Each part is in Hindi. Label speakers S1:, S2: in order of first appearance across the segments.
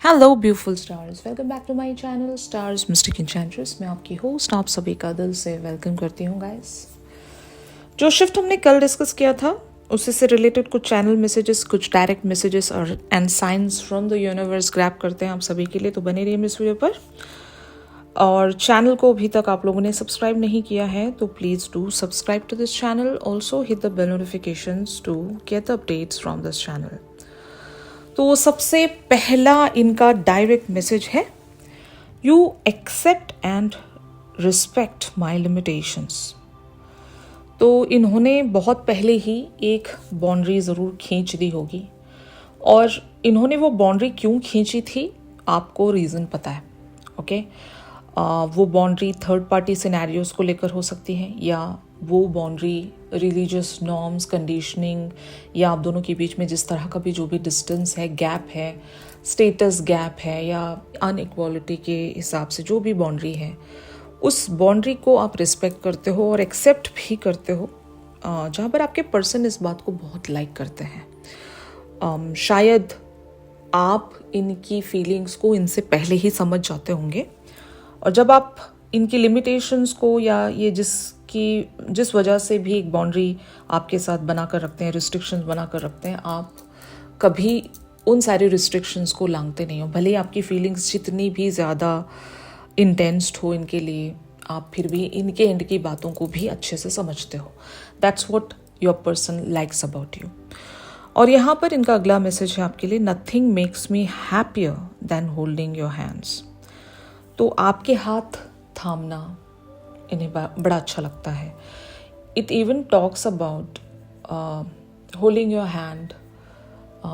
S1: Hello beautiful stars, welcome back to my channel Stars Mystic Enchantress. मैं आपकी होस्ट आप सभी का दिल से वेलकम करती हूँ गाइस। जो शिफ्ट हमने कल डिस्कस किया था उससे से रिलेटेड कुछ चैनल मैसेजेस, कुछ डायरेक्ट मैसेजेस और and science from the universe grab करते हैं आप सभी के लिए, तो बने रहिए इस वीडियो पर। और चैनल को अभी तक आप लोगों ने सब्सक्राइब नहीं किया है तो please do subscribe to this channel, also hit the bell notifications to get the updates from this channel. तो सबसे पहला इनका डायरेक्ट मैसेज है, you accept and respect my limitations. तो इन्होंने बहुत पहले ही एक बाउंड्री ज़रूर खींच दी होगी, और इन्होंने वो बाउंड्री क्यों खींची थी आपको रीज़न पता है। ओके, वो बाउंड्री थर्ड पार्टी सिनेरियोज़ को लेकर हो सकती है, या वो बाउंड्री रिलीजियस नॉर्म्स, कंडीशनिंग, या आप दोनों के बीच में जिस तरह का भी जो भी डिस्टेंस है, गैप है, स्टेटस गैप है, या अनइक्वालिटी के हिसाब से जो भी बाउंड्री है, उस बाउंड्री को आप रिस्पेक्ट करते हो और एक्सेप्ट भी करते हो, जहाँ पर आपके पर्सन इस बात को बहुत लाइक करते हैं। शायद आप इनकी फीलिंग्स को इनसे पहले ही समझ जाते होंगे, और जब आप इनकी लिमिटेशंस को या ये जिस वजह से भी एक बाउंड्री आपके साथ बना कर रखते हैं, रिस्ट्रिक्शंस बना कर रखते हैं, आप कभी उन सारी रिस्ट्रिक्शंस को लांघते नहीं हो। भले ही आपकी फीलिंग्स जितनी भी ज़्यादा इंटेंस्ड हो इनके लिए, आप फिर भी इनके एंड की बातों को भी अच्छे से समझते हो। That's what your person likes about you. और यहाँ पर इनका अगला मैसेज है आपके लिए, nothing makes me happier than holding your hands. तो आपके हाथ थामना इन्हें बड़ा अच्छा लगता है। It even talks about holding your hand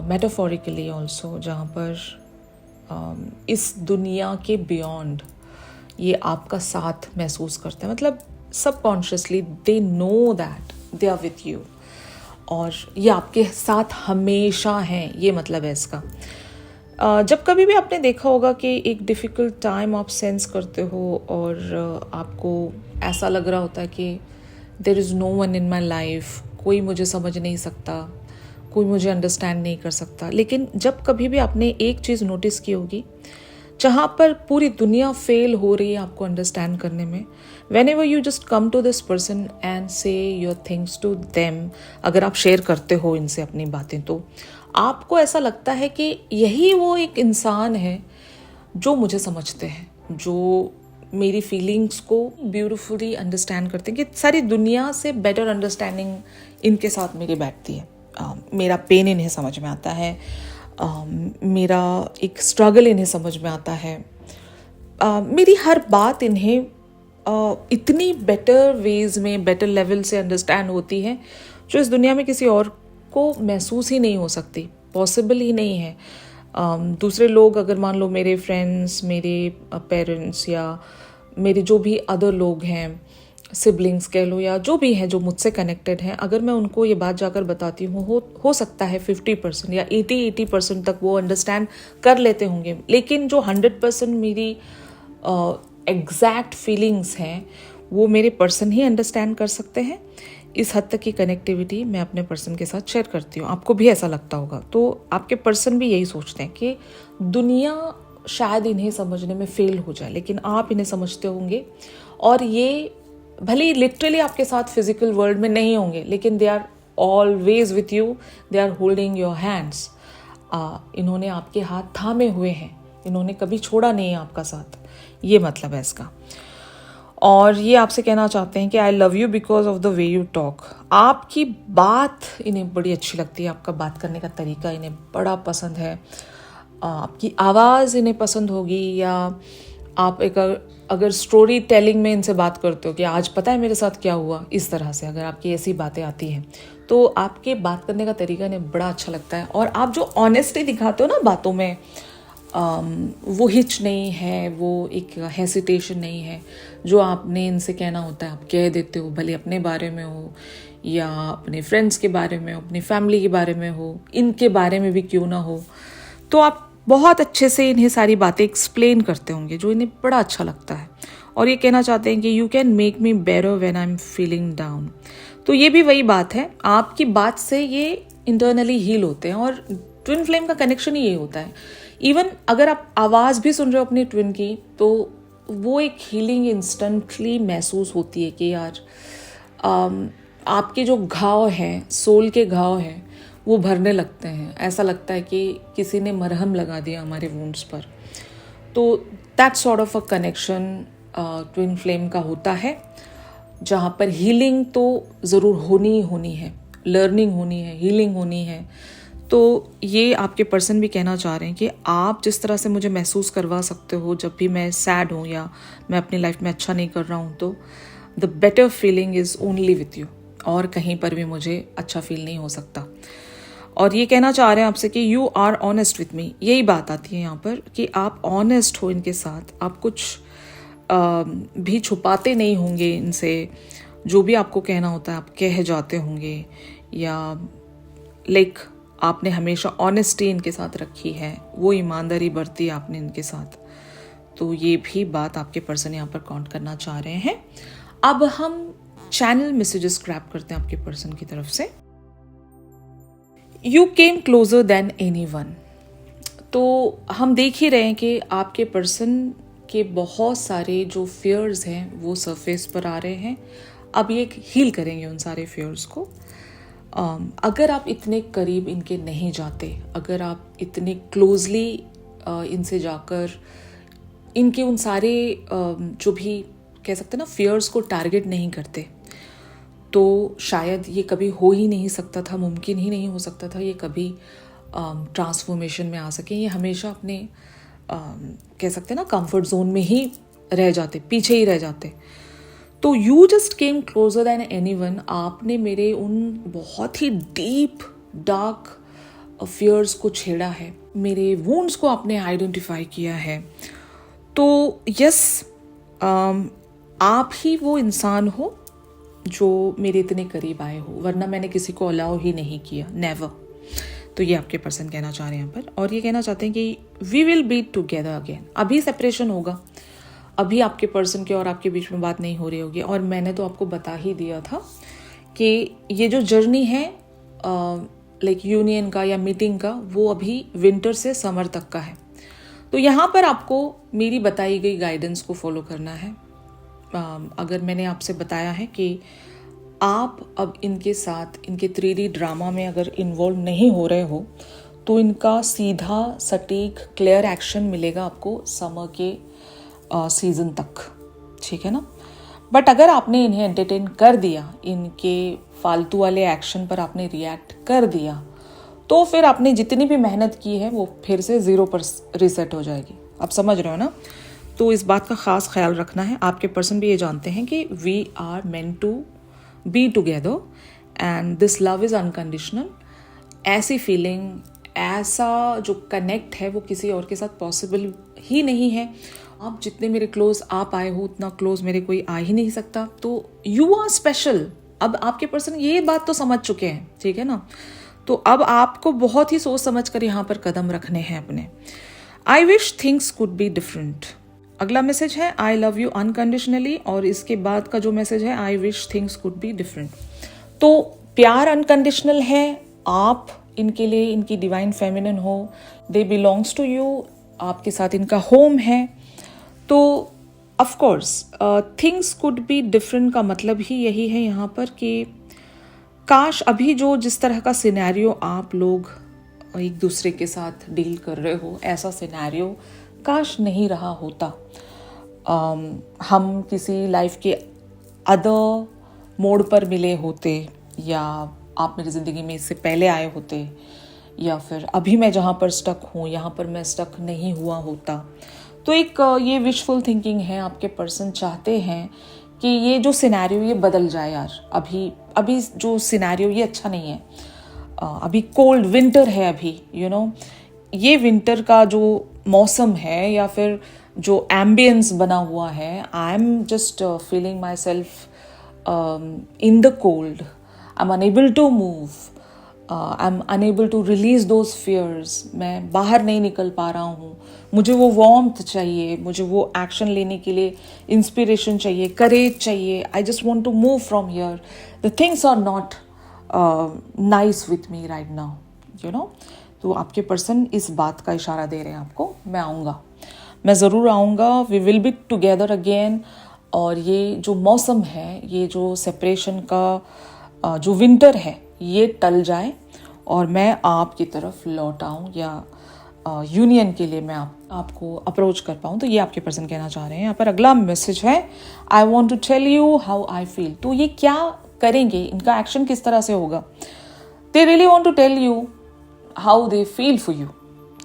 S1: metaphorically also, जहाँ पर इस दुनिया के बियॉन्ड ये आपका साथ महसूस करते हैं। मतलब subconsciously they know that they are with you, और ये आपके साथ हमेशा हैं, ये मतलब है इसका। जब कभी भी आपने देखा होगा कि एक डिफ़िकल्ट टाइम आप सेंस करते हो और आपको ऐसा लग रहा होता है कि there is no one in my life, कोई मुझे समझ नहीं सकता, कोई मुझे अंडरस्टैंड नहीं कर सकता। लेकिन जब कभी भी आपने एक चीज़ नोटिस की होगी, जहाँ पर पूरी दुनिया फेल हो रही है आपको अंडरस्टैंड करने में, whenever you just come to this person and say your things to them, अगर आप शेयर करते हो इनसे अपनी बातें, तो आपको ऐसा लगता है कि यही वो एक इंसान है जो मुझे समझते हैं, जो मेरी फीलिंग्स को ब्यूटीफुली अंडरस्टैंड करते हैं, कि सारी दुनिया से बेटर अंडरस्टैंडिंग इनके साथ मेरी बैठती है। मेरा पेन इन्हें समझ में आता है, मेरा एक स्ट्रगल इन्हें समझ में आता है, मेरी हर बात इन्हें इतनी बेटर वेज में, बेटर लेवल से अंडरस्टैंड होती है, जो इस दुनिया में किसी और को महसूस ही नहीं हो सकती, पॉसिबल ही नहीं है। दूसरे लोग, अगर मान लो मेरे फ्रेंड्स, मेरे पेरेंट्स, या मेरे जो भी अदर लोग हैं, सिबलिंग्स कह लो, या जो भी हैं जो मुझसे कनेक्टेड हैं, अगर मैं उनको ये बात जाकर बताती हूँ, हो सकता है 50% या 80% तक वो अंडरस्टैंड कर लेते होंगे, लेकिन जो 100% मेरी एग्जैक्ट फीलिंग्स हैं वो मेरे पर्सन ही अंडरस्टैंड कर सकते हैं। इस हद तक की कनेक्टिविटी मैं अपने पर्सन के साथ शेयर करती हूँ। आपको भी ऐसा लगता होगा, तो आपके पर्सन भी यही सोचते हैं कि दुनिया शायद इन्हें समझने में फेल हो जाए, लेकिन आप इन्हें समझते होंगे, और ये भले ही लिटरली आपके साथ फिजिकल वर्ल्ड में नहीं होंगे, लेकिन they are always with you, they are holding your hands. इन्होंने आपके हाथ थामे हुए हैं, इन्होंने कभी छोड़ा नहीं है आपका साथ, ये मतलब है इसका। और ये आपसे कहना चाहते हैं कि I love you because of the way you talk. आपकी बात इन्हें बड़ी अच्छी लगती है, आपका बात करने का तरीका इन्हें बड़ा पसंद है, आपकी आवाज़ इन्हें पसंद होगी, या आप एक अगर स्टोरी टेलिंग में इनसे बात करते हो कि आज पता है मेरे साथ क्या हुआ, इस तरह से अगर आपकी ऐसी बातें आती हैं, तो आपके बात करने का तरीका इन्हें बड़ा अच्छा लगता है। और आप जो ऑनेस्टी दिखाते हो ना बातों में, वो हिच नहीं है, वो एक हेसिटेशन नहीं है, जो आपने इनसे कहना होता है आप कह देते हो, भले अपने बारे में हो या अपने फ्रेंड्स के बारे में हो, अपनी फैमिली के बारे में हो, इनके बारे में भी क्यों ना हो, तो आप बहुत अच्छे से इन्हें सारी बातें एक्सप्लेन करते होंगे, जो इन्हें बड़ा अच्छा लगता है। और ये कहना चाहते हैं कि you can make me better when I am feeling down. तो ये भी वही बात है, आपकी बात से ये इंटरनली हील होते हैं, और ट्विन फ्लेम का कनेक्शन ही ये होता है। इवन अगर आप आवाज़ भी सुन रहे हो अपनी ट्विन की, तो वो एक हीलिंग इंस्टेंटली महसूस होती है कि यार आपके जो घाव हैं, सोल के घाव हैं, वो भरने लगते हैं। ऐसा लगता है कि किसी ने मरहम लगा दिया हमारे वुंड्स पर। तो that sort of a connection twin flame का होता है, जहाँ पर हीलिंग तो ज़रूर होनी ही होनी है, लर्निंग होनी है, हीलिंग होनी है। तो ये आपके पर्सन भी कहना चाह रहे हैं कि आप जिस तरह से मुझे महसूस करवा सकते हो जब भी मैं सैड हूँ या मैं अपनी लाइफ में अच्छा नहीं कर रहा हूँ, तो the better feeling is only with you, और कहीं पर भी मुझे अच्छा फील नहीं हो सकता। और ये कहना चाह रहे हैं आपसे कि you are honest with me. यही बात आती है यहाँ पर कि आप ऑनेस्ट हो इनके साथ, आप कुछ भी छुपाते नहीं होंगे इनसे। जो भी आपको कहना होता है आप कह जाते होंगे, या लाइक आपने हमेशा ऑनेस्टी इनके साथ रखी है, वो ईमानदारी बरती है आपने इनके साथ। तो ये भी बात आपके पर्सन यहाँ पर काउंट करना चाह रहे हैं। अब हम चैनल मैसेजेस ग्रैब करते हैं आपके पर्सन की तरफ से। You came closure than anyone. तो हम देख ही रहे हैं कि आपके पर्सन के बहुत सारे जो फियर्स हैं वो सरफेस पर आ रहे हैं। अब ये हील करेंगे उन सारे फियर्स को। अगर आप इतने करीब इनके नहीं जाते, अगर आप इतने क्लोजली इनसे जाकर इनके उन सारे जो भी कह सकते हैं ना फियर्स को टारगेट नहीं करते, तो शायद ये कभी हो ही नहीं सकता था, मुमकिन ही नहीं हो सकता था ये कभी ट्रांसफॉर्मेशन में आ सके। ये हमेशा अपने कह सकते हैं ना कंफर्ट जोन में ही रह जाते, पीछे ही रह जाते। तो you just came closer than anyone. आपने मेरे उन बहुत ही डीप डार्क फियर्स को छेड़ा है, मेरे वुंड्स को आपने आइडेंटिफाई किया है। तो यस, आप ही वो इंसान हो जो मेरे इतने करीब आए हो, वरना मैंने किसी को अलाउ ही नहीं किया, नेवर। तो ये आपके पर्सन कहना चाह रहे हैं यहाँ पर, और ये कहना चाहते हैं कि we will be together again. अभी सेपरेशन होगा, अभी आपके पर्सन के और आपके बीच में बात नहीं हो रही होगी। और मैंने तो आपको बता ही दिया था कि ये जो जर्नी है लाइक यूनियन का या मीटिंग का, वो अभी विंटर से समर तक का है। तो यहाँ पर आपको मेरी बताई गई गाइडेंस को फॉलो करना है। अगर मैंने आपसे बताया है कि आप अब इनके साथ इनके 3D ड्रामा में अगर इन्वॉल्व नहीं हो रहे हो, तो इनका सीधा सटीक क्लियर एक्शन मिलेगा आपको समर के सीजन तक, ठीक है ना। बट अगर आपने इन्हें एंटरटेन कर दिया, इनके फालतू वाले एक्शन पर आपने रिएक्ट कर दिया, तो फिर आपने जितनी भी मेहनत की है वो फिर से 0 पर रिसेट हो जाएगी। आप समझ रहे हो ना। तो इस बात का खास ख्याल रखना है। आपके पर्सन भी ये जानते हैं कि we are meant to be together and this love is unconditional. ऐसी फीलिंग, ऐसा जो कनेक्ट है वो किसी और के साथ पॉसिबल ही नहीं है। आप जितने मेरे क्लोज आप आए हो, उतना क्लोज मेरे कोई आ ही नहीं सकता। तो यू आर स्पेशल। अब आपके पर्सन ये बात तो समझ चुके हैं, ठीक है ना। तो अब आपको बहुत ही सोच समझ कर यहाँ पर कदम रखने हैं अपने। I wish things could be different. अगला मैसेज है आई लव यू अनकंडीशनली, और इसके बाद का जो मैसेज है I wish things could be different. तो प्यार अनकंडीशनल है, आप इनके लिए इनकी डिवाइन फेमिनिन हो, दे बिलोंग्स टू यू, आपके साथ इनका होम है। तो of course things could be different का मतलब ही यही है यहाँ पर कि काश अभी जो जिस तरह का सिनेरियो आप लोग एक दूसरे के साथ डील कर रहे हो, ऐसा सिनेरियो काश नहीं रहा होता। हम किसी लाइफ के अदर मोड़ पर मिले होते, या आप मेरी ज़िंदगी में इससे पहले आए होते, या फिर अभी मैं जहाँ पर स्टक हूँ यहाँ पर मैं स्टक नहीं हुआ होता। तो एक ये विशफुल थिंकिंग है। आपके पर्सन चाहते हैं कि ये जो सिनेरियो ये बदल जाए यार। अभी जो सिनेरियो ये अच्छा नहीं है। अभी कोल्ड विंटर है अभी, यू नो, ये विंटर का जो मौसम है या फिर जो एम्बियंस बना हुआ है, I am just feeling myself in the cold. I am unable to move, I am unable to release those fears. मैं बाहर नहीं निकल पा रहा हूँ, मुझे वो वार्मथ चाहिए, मुझे वो एक्शन लेने के लिए इंस्पिरेशन चाहिए, करेज चाहिए। I just want to move from here. The things are not nice with me right now, you know. तो आपके पर्सन इस बात का इशारा दे रहे हैं आपको, मैं आऊँगा, मैं ज़रूर आऊँगा, we will be together again. और ये जो मौसम है, ये जो सेपरेशन का जो विंटर है, ये टल जाए और मैं आपकी तरफ लौट आऊँ या यूनियन के लिए मैं आपको अप्रोच कर पाऊँ। तो ये आपके पर्सन कहना चाह रहे हैं। यहाँ पर अगला मैसेज है, I want to tell you how I feel. तो ये क्या करेंगे, इनका एक्शन किस तरह से होगा? They really want to tell you how they feel for you.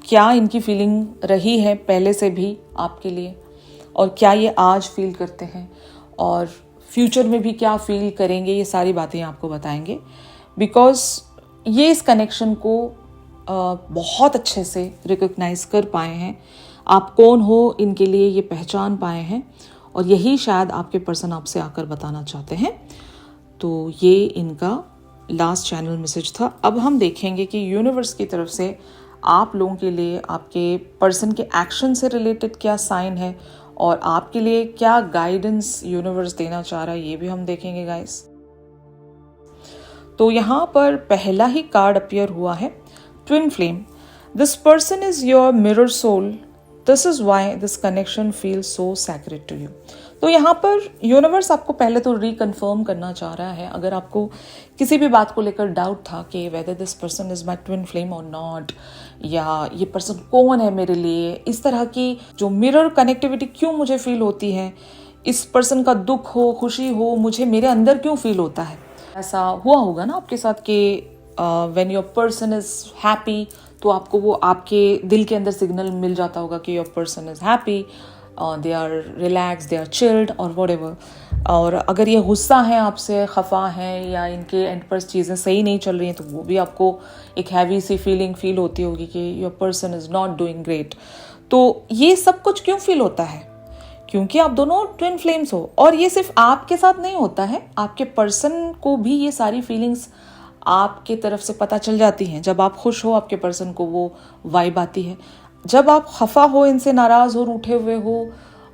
S1: क्या इनकी फीलिंग रही है पहले से भी आपके लिए, और क्या ये आज फील करते हैं, और फ्यूचर में भी क्या फील करेंगे, ये सारी बातें आपको बताएंगे। बिकॉज ये इस कनेक्शन को बहुत अच्छे से रिकॉग्नाइज कर पाए हैं, आप कौन हो इनके लिए ये पहचान पाए हैं, और यही शायद आपके पर्सन आपसे आकर बताना चाहते हैं। तो ये इनका लास्ट चैनल मैसेज था। अब हम देखेंगे कि यूनिवर्स की तरफ से आप लोगों के लिए आपके पर्सन के एक्शन से रिलेटेड क्या साइन है, और आपके लिए क्या गाइडेंस यूनिवर्स देना चाह रहा है, ये भी हम देखेंगे गाइस। तो यहाँ पर पहला ही कार्ड अपीयर हुआ है, twin flame. This person is your mirror soul, this is why this connection feels so sacred to you. तो यहाँ पर यूनिवर्स आपको पहले तो रिकन्फर्म करना चाह रहा है, अगर आपको किसी भी बात को लेकर डाउट था कि whether this person is my twin flame और नॉट, या ये पर्सन कौन है मेरे लिए, इस तरह की जो मिरर कनेक्टिविटी क्यों मुझे फील होती है, इस पर्सन का दुख हो खुशी हो मुझे मेरे अंदर क्यों फील होता है। ऐसा हुआ होगा ना आपके साथ कि when your person is happy, तो आपको वो आपके दिल के अंदर सिग्नल मिल जाता होगा कि your person is happy, they are relax, they are chilled और व्हाटएवर। और अगर ये गुस्सा है, आपसे खफा है, या इनके एंड पर चीज़ें सही नहीं चल रही हैं, तो वो भी आपको एक हैवी सी फीलिंग फील होती होगी कि your person is not doing great. तो ये सब कुछ क्यों फील होता है? क्योंकि आप दोनों ट्विन फ्लेम्स हो, और ये सिर्फ आपके साथ नहीं होता है, आपके पर्सन को भी ये सारी फीलिंग्स आपके तरफ से पता चल जाती हैं। जब आप खुश हो, आपके पर्सन को वो वाइब आती है। जब आप खफा हो, इनसे नाराज़ हो, रूठे हुए हो,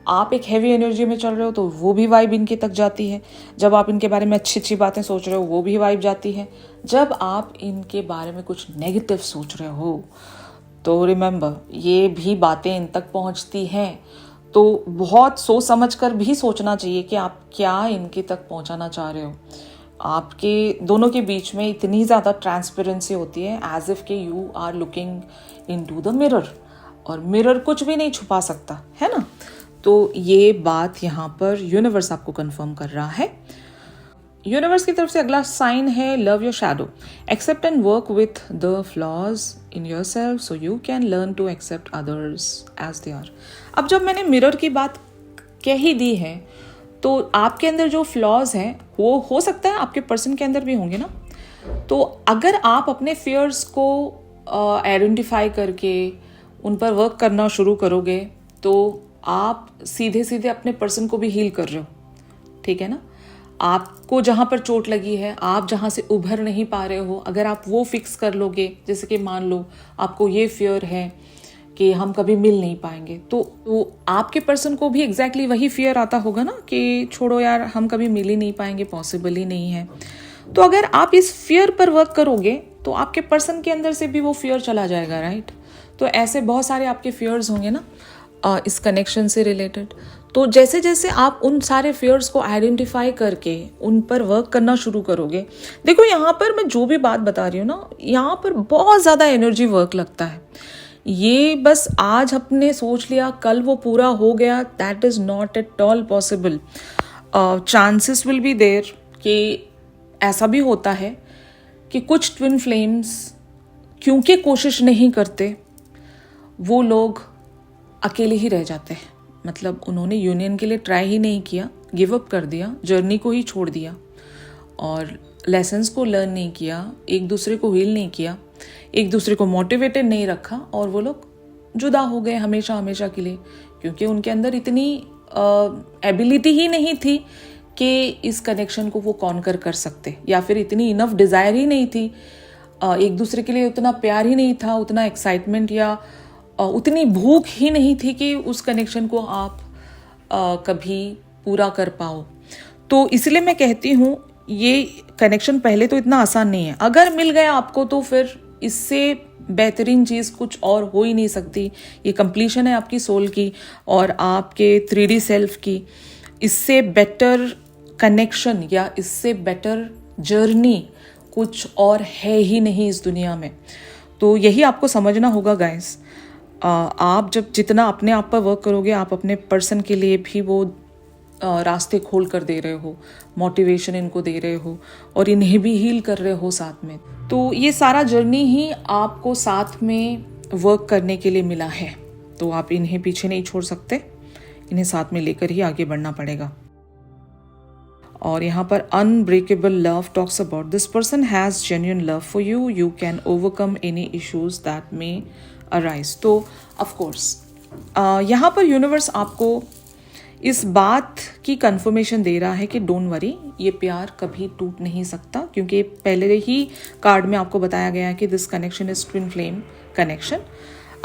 S1: आप एक हैवी एनर्जी में चल रहे हो, तो वो भी वाइब इनके तक जाती है। जब आप इनके बारे में अच्छी अच्छी बातें सोच रहे हो, वो भी वाइब जाती है। जब आप इनके बारे में कुछ नेगेटिव सोच रहे हो, तो रिमेंबर, ये भी बातें इन तक पहुंचती हैं। तो बहुत सोच समझ कर भी सोचना चाहिए कि आप क्या इनके तक पहुंचाना चाह रहे हो। आपके दोनों के बीच में इतनी ज़्यादा ट्रांसपेरेंसी होती है, एज इफ के you are looking into the mirror, और मिरर कुछ भी नहीं छुपा सकता है ना। तो ये बात यहाँ पर यूनिवर्स आपको कंफर्म कर रहा है। यूनिवर्स की तरफ से अगला साइन है, love your shadow, accept and work with the flaws in yourself so you can learn to accept others as they are. अब जब मैंने मिरर की बात कह ही दी है, तो आपके अंदर जो फ्लॉज हैं वो हो सकता है आपके पर्सन के अंदर भी होंगे ना। तो अगर आप अपने फियर्स को आइडेंटिफाई करके उन पर वर्क करना शुरू करोगे, तो आप सीधे सीधे अपने पर्सन को भी हील कर रहे हो, ठीक है ना। आपको जहाँ पर चोट लगी है, आप जहाँ से उभर नहीं पा रहे हो, अगर आप वो फिक्स कर लोगे, जैसे कि मान लो आपको ये फियर है कि हम कभी मिल नहीं पाएंगे, तो आपके पर्सन को भी एग्जैक्टली वही फियर आता होगा ना कि छोड़ो यार, हम कभी मिल ही नहीं पाएंगे, पॉसिबल ही नहीं है। तो अगर आप इस फियर पर वर्क करोगे, तो आपके पर्सन के अंदर से भी वो फियर चला जाएगा, राइट। तो ऐसे बहुत सारे आपके फियर्स होंगे ना इस कनेक्शन से रिलेटेड। तो जैसे जैसे आप उन सारे फियर्स को आइडेंटिफाई करके उन पर वर्क करना शुरू करोगे, देखो यहाँ पर मैं जो भी बात बता रही हूँ ना, यहाँ पर बहुत ज़्यादा एनर्जी वर्क लगता है। ये बस आज आपने सोच लिया कल वो पूरा हो गया, that is not at all possible. Chances will be there कि ऐसा भी होता है कि कुछ ट्विन फ्लेम्स क्योंकि कोशिश नहीं करते, वो लोग अकेले ही रह जाते हैं। मतलब उन्होंने यूनियन के लिए ट्राई ही नहीं किया, गिव अप कर दिया, जर्नी को ही छोड़ दिया, और लेसन्स को लर्न नहीं किया, एक दूसरे को हील नहीं किया, एक दूसरे को मोटिवेटेड नहीं रखा, और वो लोग जुदा हो गए हमेशा हमेशा के लिए, क्योंकि उनके अंदर इतनी एबिलिटी ही नहीं थी कि इस कनेक्शन को वो कॉन्कर कर सकते, या फिर इतनी इनफ डिज़ायर ही नहीं थी, एक दूसरे के लिए उतना प्यार ही नहीं था, उतना एक्साइटमेंट या उतनी भूख ही नहीं थी कि उस कनेक्शन को आप कभी पूरा कर पाओ। तो इसलिए मैं कहती हूँ ये कनेक्शन पहले तो इतना आसान नहीं है। अगर मिल गया आपको तो फिर इससे बेहतरीन चीज़ कुछ और हो ही नहीं सकती। ये कंप्लीशन है आपकी सोल की और आपके 3D सेल्फ की। इससे बेटर कनेक्शन या इससे बेटर जर्नी कुछ और है ही नहीं इस दुनिया में। तो यही आपको समझना होगा गाइस। आप जब जितना अपने आप पर वर्क करोगे, आप अपने पर्सन के लिए भी वो रास्ते खोल कर दे रहे हो, मोटिवेशन इनको दे रहे हो और इन्हें भी हील कर रहे हो साथ में। तो ये सारा जर्नी ही आपको साथ में वर्क करने के लिए मिला है। तो आप इन्हें पीछे नहीं छोड़ सकते, इन्हें साथ में लेकर ही आगे बढ़ना पड़ेगा। और यहाँ पर unbreakable love talks about this person has genuine love for you, you can overcome any issues that may arise. तो ऑफकोर्स यहाँ पर यूनिवर्स आपको इस बात की कंफर्मेशन दे रहा है कि डोंट वरी, ये प्यार कभी टूट नहीं सकता, क्योंकि पहले ही कार्ड में आपको बताया गया है कि this connection is twin flame connection.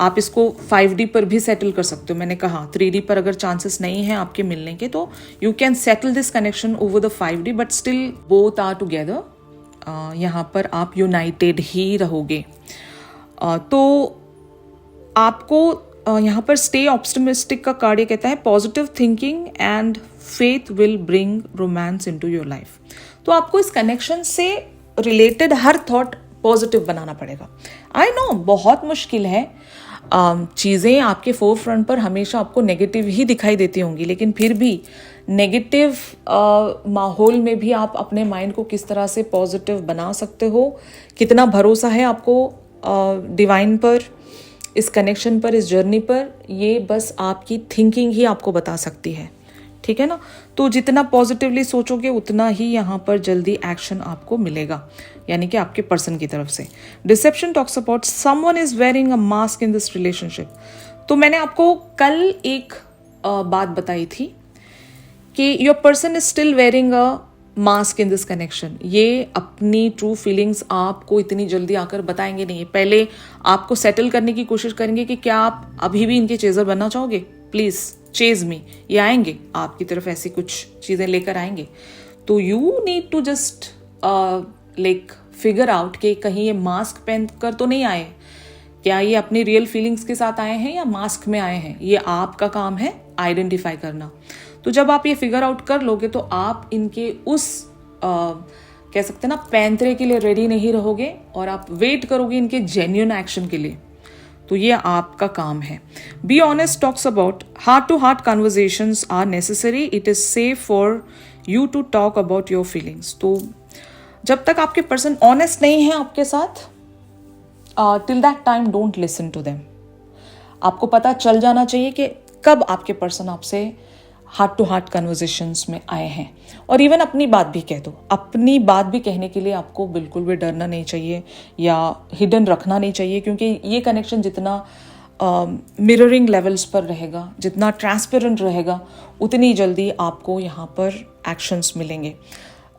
S1: आप इसको 5D पर भी सेटल कर सकते हो। मैंने कहा 3D पर अगर चांसेस नहीं है आपके मिलने के, तो you can settle this connection over the 5D, but still both are together. यहाँ पर आप यूनाइटेड ही रहोगे। तो आपको यहाँ पर स्टे ऑप्टिमिस्टिक का कार्ड ये कहता है positive thinking and faith will bring romance into your life. तो आपको इस कनेक्शन से रिलेटेड हर थॉट पॉजिटिव बनाना पड़ेगा। आई नो बहुत मुश्किल है, चीज़ें आपके फोर फ्रंट पर हमेशा आपको नेगेटिव ही दिखाई देती होंगी, लेकिन फिर भी नेगेटिव माहौल में भी आप अपने माइंड को किस तरह से पॉजिटिव बना सकते हो, कितना भरोसा है आपको डिवाइन पर, इस कनेक्शन पर, इस जर्नी पर, ये बस आपकी थिंकिंग ही आपको बता सकती है। ठीक है ना। तो जितना पॉजिटिवली सोचोगे उतना ही यहाँ पर जल्दी एक्शन आपको मिलेगा, यानी कि आपके पर्सन की तरफ से। Deception talks about someone is wearing a mask in this relationship. तो मैंने आपको कल एक बात बताई थी कि your person is still wearing a mask in this connection. ये अपनी ट्रू फीलिंग्स आपको इतनी जल्दी आकर बताएंगे नहीं। पहले आपको सेटल करने की कोशिश करेंगे कि क्या आप अभी भी इनके चेजर बनना चाहोगे, प्लीज चेज मी। ये आएंगे आपकी तरफ, ऐसी कुछ चीजें लेकर आएंगे। तो you need to just like figure out कि कहीं ये मास्क पहन कर तो नहीं आए, क्या ये अपनी रियल फीलिंग्स के साथ आए हैं या मास्क में आए हैं। ये आपका काम है आइडेंटिफाई करना। तो जब आप ये फिगर आउट कर लोगे तो आप इनके उस कह सकते हैं ना पैंतरे के लिए रेडी नहीं रहोगे और आप वेट करोगे इनके जेन्युइन एक्शन के लिए। तो ये आपका काम है। Be honest talks about heart to heart conversations are necessary, it is safe for you to talk about your feelings. तो जब तक आपके पर्सन ऑनेस्ट नहीं है आपके साथ, till that time don't listen to them. आपको पता चल जाना चाहिए कि कब आपके पर्सन आपसे हार्ट टू हार्ट कन्वर्जेशंस में आए हैं। और इवन अपनी बात भी कह दो। अपनी बात भी कहने के लिए आपको बिल्कुल भी डरना नहीं चाहिए या हिडन रखना नहीं चाहिए, क्योंकि ये कनेक्शन जितना मिररिंग लेवल्स पर रहेगा, जितना ट्रांसपेरेंट रहेगा, उतनी जल्दी आपको यहाँ पर एक्शंस मिलेंगे।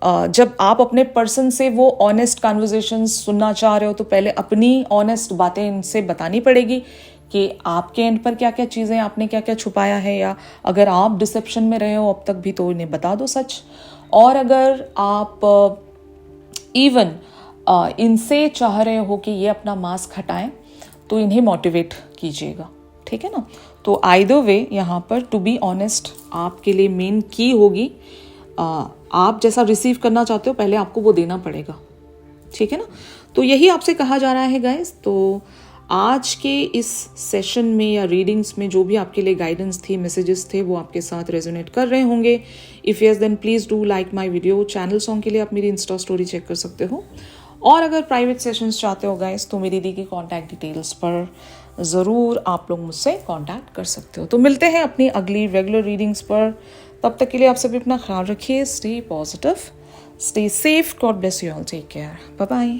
S1: जब आप अपने पर्सन से वो ऑनेस्ट कन्वर्जेशंस सुनना चाह रहे हो तो पहले अपनी ऑनेस्ट बातें इनसे बतानी पड़ेगी कि आपके एंड पर क्या क्या चीज़ें, आपने क्या क्या छुपाया है, या अगर आप डिसेप्शन में रहे हो अब तक भी तो इन्हें बता दो सच। और अगर आप इवन इनसे चाह रहे हो कि ये अपना मास्क हटाएं तो इन्हें मोटिवेट कीजिएगा। ठीक है ना। तो आइदर वे यहाँ पर टू बी ऑनेस्ट आपके लिए मेन की होगी। आप जैसा रिसीव करना चाहते हो पहले आपको वो देना पड़ेगा। ठीक है ना। तो यही आपसे कहा जा रहा है गाइस। तो आज के इस सेशन में या रीडिंग्स में जो भी आपके लिए गाइडेंस थी, मैसेजेस थे, वो आपके साथ रेजोनेट कर रहे होंगे। If yes then please do like my video. Channel song के लिए आप मेरी इंस्टा स्टोरी चेक कर सकते हो। और अगर प्राइवेट सेशंस चाहते हो गाइस तो मेरी दी की कॉन्टैक्ट डिटेल्स पर ज़रूर आप लोग मुझसे कॉन्टैक्ट कर सकते हो। तो मिलते हैं अपनी अगली रेगुलर रीडिंग्स पर। तब तक के लिए आप सभी अपना ख्याल रखिए। Stay positive, stay safe, God bless you all, take care, bye bye.